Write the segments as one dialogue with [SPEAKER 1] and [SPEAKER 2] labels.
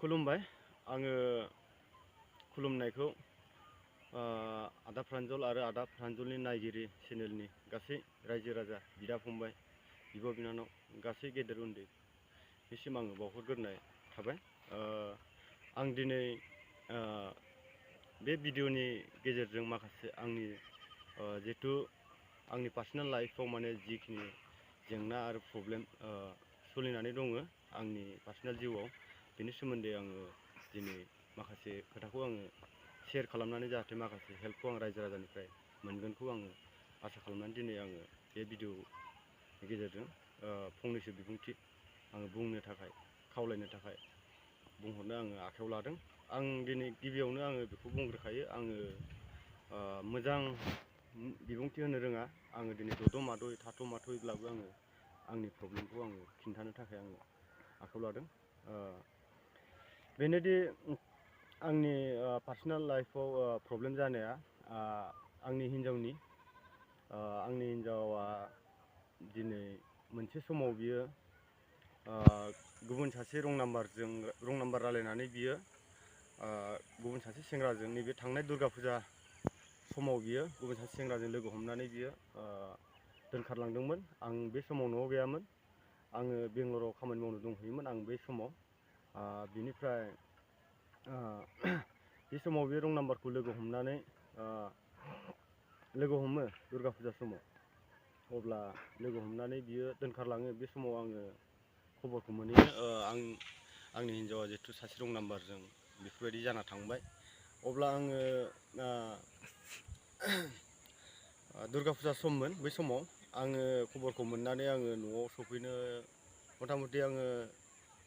[SPEAKER 1] खुलुमबाय। आङो खुलुमनायखौ आदा प्रान्जल आरो आदा प्रान्जलनि नायगिरि चेनेलनि गासै रायजो राजा, बिदा फंबाय, बिब' बिनानाव गासै गेदेर उन्दैनिसिम आङो बावहरग्रोनाय थाबाय। आं दिनै बे भिडिअनि गेजेरजों माखासे आंनि जिहेथु आंनि पार्सनेल लाइफआव माने जिखिनि जेंना आरो प्रब्लेम सोलिनानै दङ आंनि पार्सनेल जिउआव, बेनि सोमोन्दै आङो दिनै माखासे खोथाखौ आङो शेयार खालामनानै जाहाथे माखासे हेल्पखौ आं रायजो राजानिफ्राय मोनगोनखौ आङो आसा खालामनानै दिनै आङो बे भिडिअनि गेजेरजों फंनैसो बिबुंथि आङो बुंनो थाखाय खावलायनो थाखाय बुंहरनो आङो आखायाव लादों। आं दिनै गिबियावनो आङो बेखौ बुंग्रोखायो, आङो मोजां बिबुंथि होनो रोङा। आङो दिनै दद' माद'यै थाथ' माथ'यैब्लाबो आङो आंनि प्रब्लेमखौ आङो खिन्थानो थाखाय आङो आखायाव लादों। बेनोदि आंनि पार्सनेल लाइफआव प्रब्लेम जानाया आंनि हिन्जावा दिनै मोनसे समाव बियो गुबुन सासे रं नाम्बार रायलायनानै बियो गुबुन सासे सेंग्राजों नैबे थांनाय दुर्गा फुजा समाव बियो गुबुन सासे सेंग्राजों लोगो हमनानै बियो दोनखारलांदोंमोन। आं बे समाव न'आव गैयामोन, आङो बेंगलराव खामानि मावनो दंहैयोमोन आं बे समाव। बिनिफ्राय बे समाव बे रं नाम्बारखौ लोगो हमो दुर्गा फुजा समाव। अब्ला लोगो हमनानै बियो दोनखारलाङो। बे समाव आङो खबरखौ मोनहैयो, आंनि हिन्जावा जिहेथु सासे रं नाम्बारजों बेफोरबायदि जाना थांबाय। अब्ला आङो दुर्गा फुजा सममोन, बै समाव आङो खबरखौ मोननानै आङो न'आव सफैनो मथा मथि आङो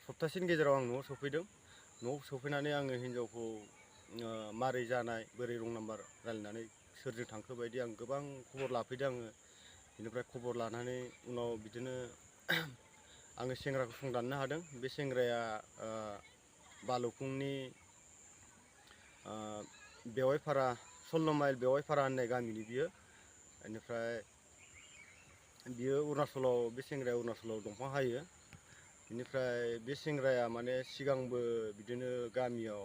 [SPEAKER 1] सप्तासेनि गेजेराव आं न'आव सफैदों। न'आव सफैनानै आङो हिन्जावखौ मारै जानाय, बोरै रं नाम्बार रायलायनानै सोरजों थांखो बायदि आं गोबां खबर लाफैदों आङो। बेनिफ्राय खबर लानानै उनाव बिदिनो आङो सेंग्राखौ संदाननो हादों। बे सेंग्राया बालौफुंनि बेवाइपारा 16 माइल बेवाइपारा होननाय गामिनि बियो। बेनिफ्राय बियो बे सेंग्राया अरुणाचलाव दंफां हायो। बेनिफ्राय बे सेंग्राया माने सिगांबो बिदिनो गामियाव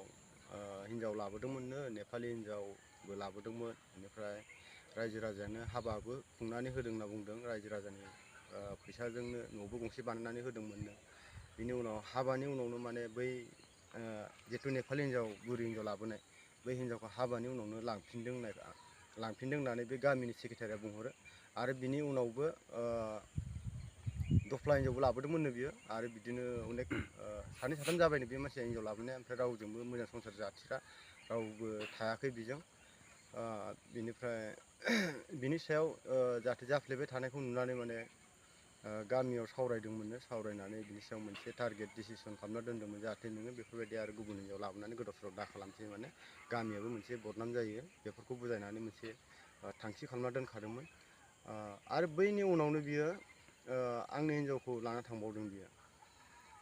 [SPEAKER 1] हिन्जाव लाबोदोंमोननो, नेपालि हिन्जावबो लाबोदोंमोन। बेनिफ्राय रायजो राजायानो हाबाबो खुंनानै होदों होनना बुंदों, रायजो राजानि फैसाजोंनो न'बो गंसे बानायनानै होदोंमोननो। बिनि उनाव हाबानि उनावनो माने बै जिहेथु नेपालि हिन्जाव, बुरि हिन्जाव लाबोनाय, बै हिन्जावखौ हाबानि उनावनो लांफिनदों होननानै बे गामिनि सेक्रेटारिया बुंहरो। आरो बिनि उनावबो दफ्ला हिन्जावबो लाबोदोंमोननो बियो। आरो बिदिनो अनेक सानै साथाम जाबायनो बे मानसिया हिन्जाव लाबोनाया। ओमफ्राय रावजोंबो मोजां संसार जाथिरा, रावबो थायाखै बेजों। बिनिफ्राय बिनि सायाव जाहाथे जाफ्लेबाय थानायखौ नुनानै माने गामियाव सावरायदोंमोननो। सावरायनानै बिनि सायाव मोनसे टारगेट डिसिसन खालामना दोन्दोंमोन, जाहाथे नोङो बेफोरबायदि आरो गुबुन हिन्जाव लाबोनानै गोदाव सोराव दा खालामसै, माने गामियाबो मोनसे बदनाम जायो, बेफोरखौ बुजायनानै मोनसे थांखि खालामना दोनखादोंमोन। आरो बैनि उनावनो बियो आंनि हिन्जावखौ लाना थांबावदों बियो।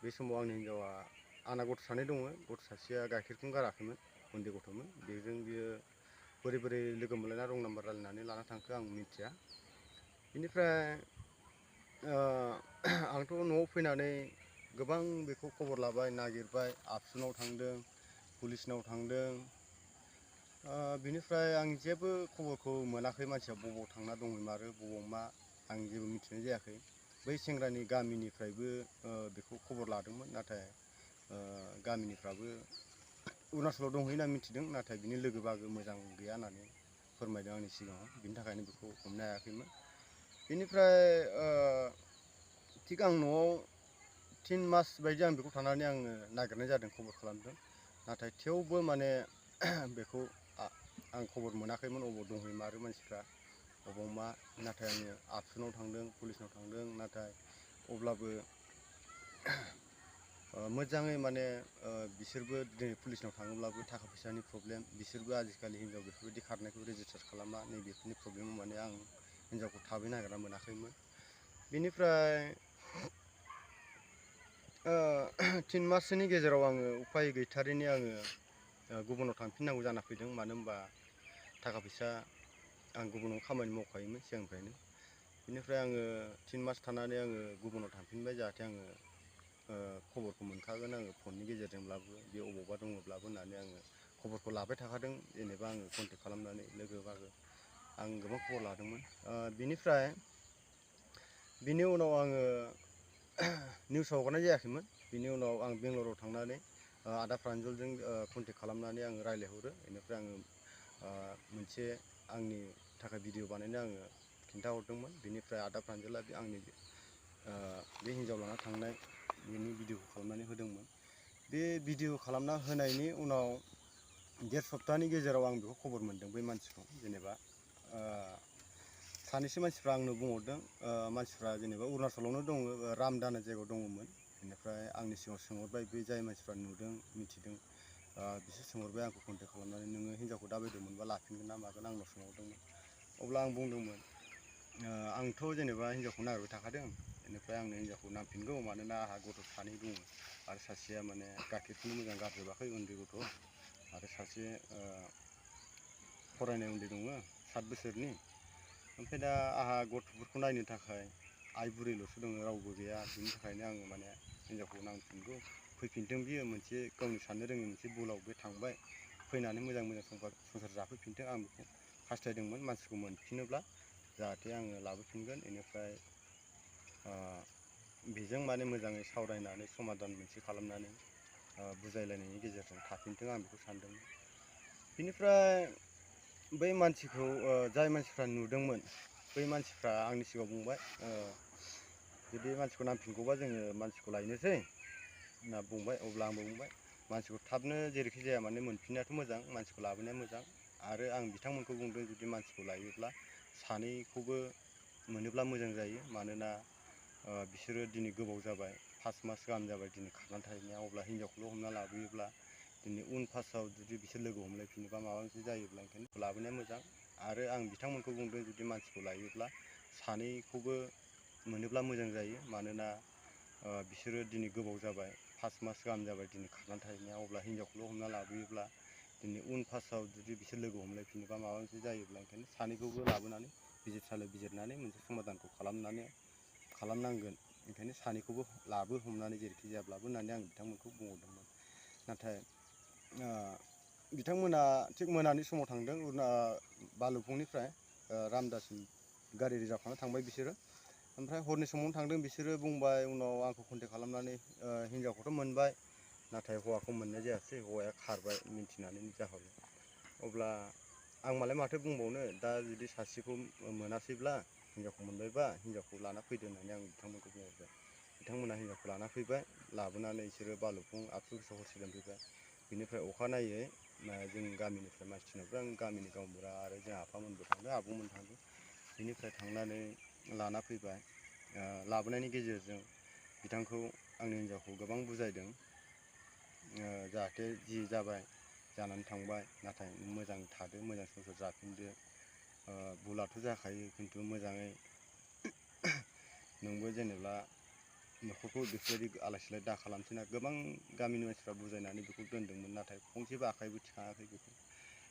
[SPEAKER 1] बे समाव आंनि हिन्जावा, आंना गथ' सानै दङ, गथ' सासेया गाइखेरखौनो गाराखैमोन, उन्दै गथ'मोन। बेजों बियो बोरै लोगो मोनलायना रं नाम्बार रायलायनानै लाना थांखो आं मिथिया। बेनिफ्राय आंथ' न'आव फैनानै गोबां बेखौ खबर लाबाय, नागिरबाय, आबसुनाव थांदों, पुलिसनाव थांदों। बिनिफ्राय आं जेबो खबरखौ मोनाखै, मानसिया बबाव थांना दंमारो, बबाव मा, आं जेबो मिथिनाय जायाखै। बै सेंग्रानि गामिनिफ्रायबो बेखौ खबर लादोंमोन, नाथाय गामिनिफ्राबो अरुणाचलाव दंहैयो होनना मिथिदों, नाथाय बिनि लोगो बागो मोजां गैया होननानै फोरमायदों आंनि सिगाङाव। बिनि थाखायनो बेखौ हमनो हायाखैमोन। बेनिफ्राय थिग आं न'आव 3 मास बायदि आं बेखौ थानानै आङो नागिरनाय जादों, खबर खालामदों। नाथाय थेवबो माने बेखौ आं खबर मोनाखैमोन, अबाव दंहैमारो मानसिफ्रा, अबाव मा। नाथाय आङो आबसुनाव थांदों, पुलिसनाव थांदों, नाथाय अब्लाबो मोजाङै माने बिसोरबो दिनै पुलिसनाव थाङोब्लाबो थाखा फैसानि प्रब्लेम, बिसोरबो आजिखालि हिन्जाव बेफोरबायदि खारनायखौ रेजिस्टार खालामा, नैबेफोरनि प्रब्लेमाव माने आं हिन्जावखौ थाबै नागिरना मोनाखैमोन। बेनिफ्राय 3 माससोनि गेजेराव आङो उफाय गैथारैनि आङो गुबुनाव थांफिननांगौ जाना फैदों। मानो होनबा थाखा फैसा आं गुबुनाव खामानि मावखायोमोन सिगांनिफ्रायनो। बेनिफ्राय आङो 3 मास थानानै आङो गुबुनाव थांफिनबाय, जाहाथे आङो खबरखौ मोनखागोन आङो फननि गेजेरजोंब्लाबो बे अबावबा दङब्लाबो होननानै आङो खबरखौ लाबाय थाखादों। जेनेबा आङो कन्टेक्ट खालामनानै लोगो बागो आं गोबां खबर लादोंमोन। बिनिफ्राय बिनि उनाव आङो निउसाव हगारनाय जायाखैमोन। बिनि उनाव आं बेंगालराव थांनानै आदा प्रान्जलजों कन्टेक्ट खालामनानै आङो रायज्लायहरो। बेनिफ्राय आङो मोनसे आंनि थाखाय भिडिअ बानायनो आङो खिन्थाहरदोंमोन। बिनिफ्राय आदा प्रान्जला आंनि बे हिन्जाव लाना थांनाय बेनि भिडिअखौ खालामनानै होदोंमोन। बे भिडिअ खालामना होनायनि उनाव देर सप्ताहनि गेजेराव आं बेखौ खबर मोनदों। बै मानसिखौ जेनेबा सानैसो मानसिफ्रा आंनो बुंहरदों। मानसिफ्रा जेनेबा अरुणाचलावनो दङ, रामदा होननाय जायगायाव दङमोन। बेनिफ्राय आंनि सिगाङाव सोंहरबाय, बे जाय मानसिफ्रा नुदों मिथिदों बिसोर सोंहरबाय आंखौ कन्टेक्ट खालामनानै, नोङो हिन्जावखौ दाबायदियाव मोनबा लाफिनगोन ना मागोन आंनाव सोंहरदोंमोन। अब्ला आं बुंदोंमोन, आंथ' जेनेबा हिन्जावखौ नागिरबाय थाखादों। बेनिफ्राय आंनो हिन्जावखौ नांफिनगौ, मानोना आंहा गथ' सानै दङ आरो सासेया माने गाइखेरखौनो मोजां गारजोबाखै, उन्दै गथ'। आरो सासे फरायनाय उन्दै दङ 7 बोसोरनि। ओमफ्राय दा आंहा गथ'फोरखौ नायनो थाखाय आइ बुरैल'सो दङ, रावबो गैया। बिनि थाखायनो आङो माने हिन्जावखौ नांफिनगौ। फैफिनथों बियो, मोनसे गावनि साननो रोङै मोनसे भुलाव बे थांबाय। फैनानै मोजां संसार जाफैफिनथों आं बेखौ हास्थायदोंमोन। मानसिखौ मोनफिनोब्ला जाहाथे आङो लाबोफिनगोन। बेनिफ्राय बेजों माने मोजाङै सावरायनानै समाधान मोनसे खालामनानै बुजायलायनायनि गेजेरजों थाफिनथों आं बेखौ सानदोंमोन। बिनिफ्राय बै मानसिखौ जाय मानसिफ्रा नुदोंमोन, बै मानसिफ्रा आंनि सिगाङाव बुंबाय, जुदि मानसिखौ नांफिनगौबा जोङो मानसिखौ लायनोसै होनना बुंबाय। अब्ला आंबो बुंबाय, मानसिखौ थाबनो जेरैखि जाया माने मोनफिननायाथ' मोजां, मानसिखौ लाबोनाया मोजां। आरो आं बिथांमोनखौ बुंदों, जुदि मानसिखौ लायोब्ला सानैखौबो मोनोब्ला मोजां जायो। मानोना बिसोरो दिनै गोबाव जाबाय, 5 मास गाहाम जाबाय दिनै खारनानै थाहैनाया। अब्ला हिन्जावखौल' हमना लाबोयोब्ला दिनै उन फासाव जुदि बिसोर लोगो हमलायफिनोबा माबा मोनसे जायोब्ला ओंखायनो लाबोनाया मोजां। आरो आं बिथांमोनखौ बुंदों, जुदि मानसिखौ लायोब्ला सानैखौबो मोनोब्ला मोजां जायो। मानोना बिसोरो दिनै गोबाव जाबाय, 5 मास गाहाम जाबाय दिनै खारनानै थाहैनाया। अब्ला हिन्जावखौल' हमना लाबोयोब्ला दिनै उन फासाव जुदि बिसोर लोगो हमलायफिनोबा माबा मोनसे जायोब्ला ओंखायनो सानैखौबो लाबोनानै बिजिरनानै मोनसे समाधानखौ खालामनांगोन। ओंखायनो सानैखौबो हमनानै जेरैखि जायाब्लाबो होननानै आं बिथांमोनखौ बुंहरदोंमोन। नाथाय बिथांमोना थिग मोनानि समाव थांदों। बालुफुंनिफ्राय रामदासिम गारि रिजार्भ खालामना थांबाय बिसोरो। ओमफ्राय हरनि समावनो थांदों बिसोरो। बुंबाय उनाव आंखौ कन्टेक्ट खालामनानै, हिन्जावखौथ' मोनबाय, नाथाय हौवाखौ मोननाय जायासै, हौवाया खारबाय मिन्थिनानै जाखाबाय। अब्ला आं मालाय माथो बुंबावनो, दा जुदि सासेखौ मोनासैब्ला हिन्जावखौ मोनबायबा हिन्जावखौ लाना फैदो होननानै आं बिथांमोनखौ बुंहरबाय। बिथांमोना हिन्जावखौ लाना फैबाय। लाबोनानै बिसोरो बालुफुं आबसु गोसोआव हरसे दोनफैबाय। बिनिफ्राय अखानायै जों गामिनिफ्राय मानसि थिनहरबाय। आं गामिनि गावबुरा आरो जोंहा आफामोनबो थांदों, आब'मोन थांदों। बिनिफ्राय थांनानै लाना फैबाय। लाबोनायनि गेजेरजों बिथांखौ, आंनि हिन्जावखौ गोबां बुजायदों। जाहाथे जि जाबाय जानानै थांबाय, नाथाय मोजां थादो, मोजां संसार जाफिनदो। भुलाथ' जाखायो, खिन्थु मोजाङै नोंबो जेनेबा न'खरखौ बेफोरबायदि आलाय सिलाय दा खालामसैना। गोबां गामिनि मानसिफ्रा बुजायनानै बेखौ दोनदोंमोन, नाथाय फंसेबो आखाइबो थिखाङाखै बेखौ।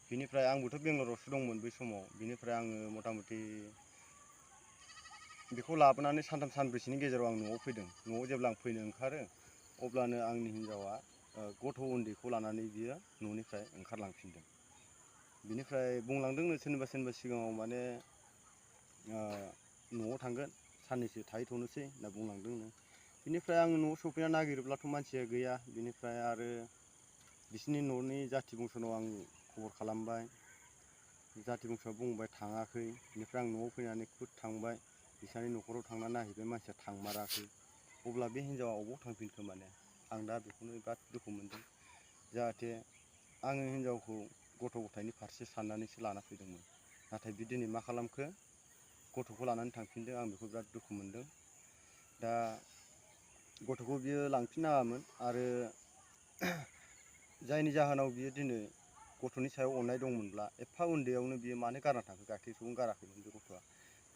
[SPEAKER 1] बिनिफ्राय आंबोथ' बेंगालरावसो दंमोन बै समाव। बिनिफ्राय आङो मथा मथि बेखौ लाबोनानै सानथाम सानब्रैसोनि गेजेराव आं न'आव फैदों। न'आव जेब्ला आं फैनो ओंखारो, अब्लानो आंनि हिन्जावा गथ' उन्दैखौ लानानै बियो न'निफ्राय ओंखारलांफिनदों। बिनिफ्राय बुंलांदोंनो सोरनिबा सिगाङाव, माने न'आव थांगोन, साननैसो थाहैथ'नोसै होनना बुंलांदोंनो। बिनिफ्राय आङो न'आव सफैना नागिरोब्लाथ' मानसिया गैया। बिनिफ्राय आरो बिसोरनि न'नि जाथि बंस'नाव आं खबर खालामबाय। जाथि बंस'आ बुंबाय थाङाखै। बेनिफ्राय आं न'आव फैनानै खुद थांबाय, बिसानि न'खराव थांना नायहैबाय, मानसिया थांमाराखै। अब्ला बे हिन्जावा अबाव थांफिनखो माने? आं दा बेखौनो बिराद दुखु मोनदों। जाहाथे आङो हिन्जावखौ गथ' गथायनि फारसे साननानैसो लाना फैदोंमोन, नाथाय बि दिनै मा खालामखो, गथ'खौ लानानै थांफिनदों। आं बेखौ बिराद दुखु मोनदों। दा गथ'खौ बियो लांफिननाङामोन। आरो जायनि जाहोनाव बियो दिनै गथ'नि सायाव अननाय दंमोनब्ला एफा उन्दैयावनो बियो मानो गारना थांखो? गाइखेरखौनो गाराखैमोन बे गथ'आ,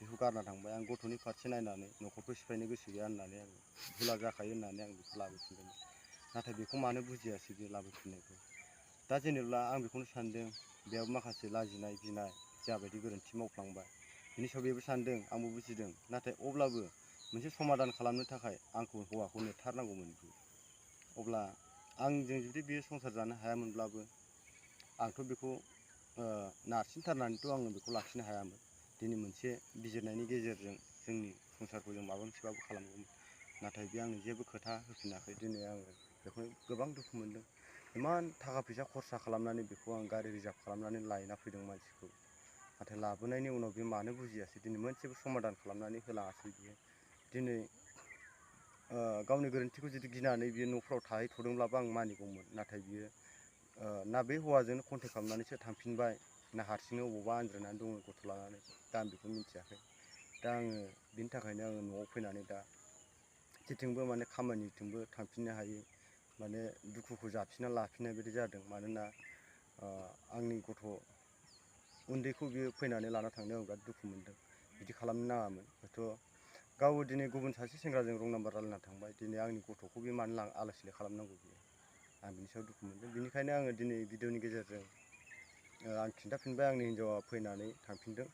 [SPEAKER 1] बेखौ गारना थांबाय। आं गथ'नि फारसे नायनानै न'खरखौ सिफायनो गोसो गैया होननानै, आं भुला जाखायो होननानै आं बेखौ लाबोफिनदोंमोन। नाथाय बेखौ मानो बुजियासै बे लाबोफिननायखौ? दा जेनेब्ला आं बेखौनो सानदों, बेयाव माखासे लाजिनाय गिनाय जाबायदि गोरोन्थि मावफ्लांबाय, बिनि सायाव बेबो सानदों, आंबो बुजिदों। नाथाय अब्लाबो मोनसे समाधान खालामनो थाखाय आंखौ हौवाखौ नेथारनांगौमोन बियो। अब्ला आंजों जुदि बियो संसार जानो हायामोनब्लाबो आंथ' बेखौ नारसिनथारनानैथ' आङो बेखौ लाखिनो हायामोन। दिनै मोनसे बिजिरनायनि गेजेरजों जोंनि संसारखौ जों माबा मोनसेबाबो खालामगौमोन। नाथाय बे आंनो जेबो खोथा होफिनाखै। दिनै आङो बेखौ गोबां दुखु मोनदों। इमान थाखा फैसा खरसा खालामनानै बेखौ आं गारि रिजार्भ खालामनानै लायना फैदों मानसिखौ। नाथाय लाबोनायनि उनाव बे मानो बुजियासै, दिनै मोनसेबो समाधान खालामनानै होलाङासै बियो। दिनै गावनि गोरोन्थिखौ जुदि गिनानै बियो न'फ्राव थाहैथ'दोंब्लाबो आं मानिगौमोन। नाथाय बियो ना बे हौवाजोंनो कन्टेक्ट खालामनानैसो थांफिनबाय, ना हारसिंनो बबावबा आनज्रायनानै दङ गथ' लानानै, दा आं बेखौ मिथियाखै। दा आङो बिनि थाखायनो आङो न'आव फैनानै दा जेथिंबो माने खामानिथिंबो थांफिननो हायै, माने दुखुखौ जाफिनना लाफिननाय बायदि जादों। मानोना आंनि गथ' उन्दैखौ बियो फैनानै लाना थांनायाव आं बिराद दुखु मोनदों। बिदि खालामनो नाङामोन। हयथ' गाव दिनै गुबुन सासे सेंग्राजों रं नाम्बार रायलायना थांबाय, दिनै आंनि गथ'खौ बे मानो आलाय सिलाय खालामनांगौ बियो। आं बिनि सायाव दुखु मोनदों। बिनिखायनो आङो दिनै भिडिअनि गेजेरजों आं खिन्थाफिनबाय, आंनि हिन्जावा फैनानै थांफिनदों।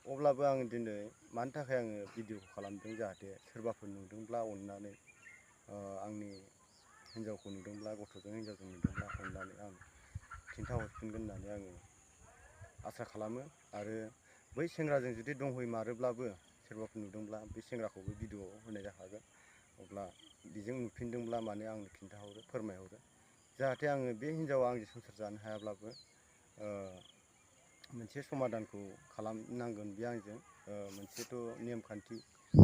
[SPEAKER 1] अब्लाबो आङो दिनै मानि थाखाय आङो भिडिअखौ खालामदों, जाहाथे सोरबाफोर नुदोंब्ला अननानै आंनि हिन्जावखौ नुदोंब्ला, गथ'जों हिन्जावजों नुदोंब्ला अननानै आं खिन्थाहरफिनगोन होननानै आङो आसा खालामो। आरो बै सेंग्राजों जुदि दंहैमारोब्लाबो सोरबाफोर नुदोंब्ला बे सेंग्राखौबो भिडिअआव होनाय जाखागोन। अब्ला बेजों नुफिनदोंब्ला माने आंनो खिन्थाहरो, फोरमायहरो, जाहाथे आङो बे हिन्जावा आंजों संसार जानो हायाब्लाबो मोनसे समाधानखौ खालामनांगोन बियो आंजों। मोनसेथ' नेमखान्थि,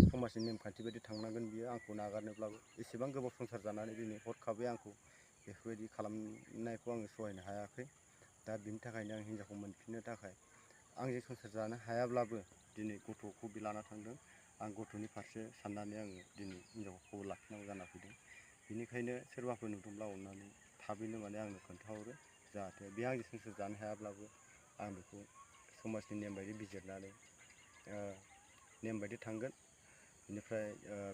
[SPEAKER 1] समाजनि नेमखान्थि बायदि थांनांगोन बियो आंखौ नागारनोब्लाबो। एसेबां गोबाव संसार जानानै दिनै हरखाबै आंखौ बेफोरबायदि खालामनायखौ आङो सहायनो हायाखै। दा बिनि थाखायनो आं हिन्जावखौ मोनफिननो थाखाय आंजों संसार जानो हायाब्लाबो दिनै गथ'खौ बि लाना थांदों। आं गथ'नि फारसे साननानै आङो दिनै हिन्जावखौ खबर लाखिनांगौ जाना फैदों। बेनिखायनो सोरबाफोर नुदोंब्ला अननानै थाबैनो माने आंनो खोन्थाहरो, जाहाथे बे आंजों संसार जानो हायाब्लाबो आं बेखौ समाजनि नेम बायदि बिजिरनानै नेम बायदि थांगोन। बेनिफ्राय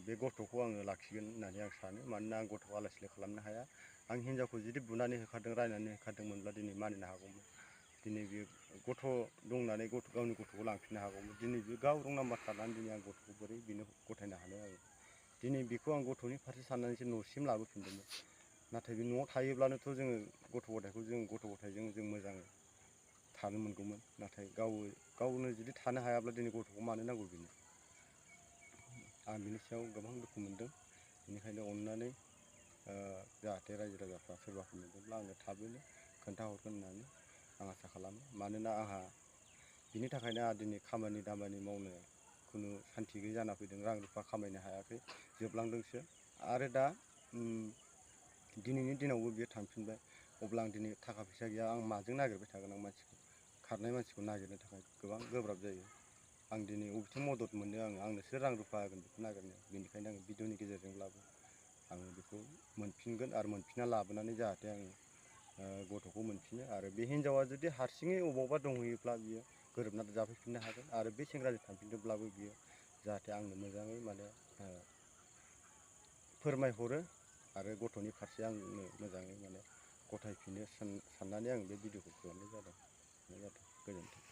[SPEAKER 1] बे गथ'खौ आङो लाखिगोन होननानै आं सानो। मानोना आं गथ'खौ आलाय सिलाय खालामनो हाया। आं हिन्जावखौ जुदि बुनानै होखारदों, रायनानै होखारदोंमोनब्ला दिनै मानिनो हागौमोन। दिनै बियो गथ' दं होननानै गावनि गथ'खौ लांफिननो हागौमोन। दिनै बियो गाव रं नाम्बार खारनानै दिनै आं गथ'खौ बोरै बेनो गथायनो हानो आङो। दिनै बेखौ आं गथ'नि फारसे साननानैसो न'सिम लाबोफिनदोंमोन। नाथाय बे न'आव थायोब्लानोथ' जोङो गथ' गथायजों जों मोजाङै थानो मोनगौमोन। नाथाय गावनो जुदि थानो हायाब्ला दिनै गथ'खौ मानो नांगौ बेनो। आं बिनि सायाव गोबां दुखु मोनदों। बेनिखायनो अननानै जाहाथे रायजो राजाफ्रा सोरबाफोर नुदोंब्ला आंनो थाबैनो खोन्थाहरगोन होननानै आं आसा खालामो। मानोना आंहा बिनि थाखायनो आंहा दिनै खामानि दामानि मावनो खुनु सान्थि गैयै जाना फैदों। रां रुफा खामायनो हायाखै, जोबलांदोंसो। आरो दा दिनैनि दिनावबो बियो थांफिनबाय। अब्ला आं दिनै थाखा फैसा गैया, आं माजों नागिरबाय थागोन आं मानसिखौ। खारनाय मानसिखौ नागिरनो थाखाय गोबां गोब्राब जायो। आं दिनै बबेथिं मदद मोनो, आंनोसो रां रुफा होगोन बेखौ नागिरनायाव। बेनिखायनो आङो भिडिअनि गेजेरजोंब्लाबो आङो बेखौ मोनफिनगोन, आरो मोनफिनना लाबोनानै जाहाथे आङो गथ'खौ मोनफिनो। आरो बे हिन्जावा जुदि हारसिङै अबावबा दंहैयोब्ला बियो गोरोबनानै जाफैफिननो हागोन। आरो बे सेंग्राजों थांफिनदोंब्लाबो बियो जाहाथे आंनो मोजाङै माने फोरमायहरो, आरो गथ'नि फारसे आंनो मोजाङै माने गथायफिनो साननानै आं बे भिडिअखौ खालामनाय जादों। गोजोन्थों।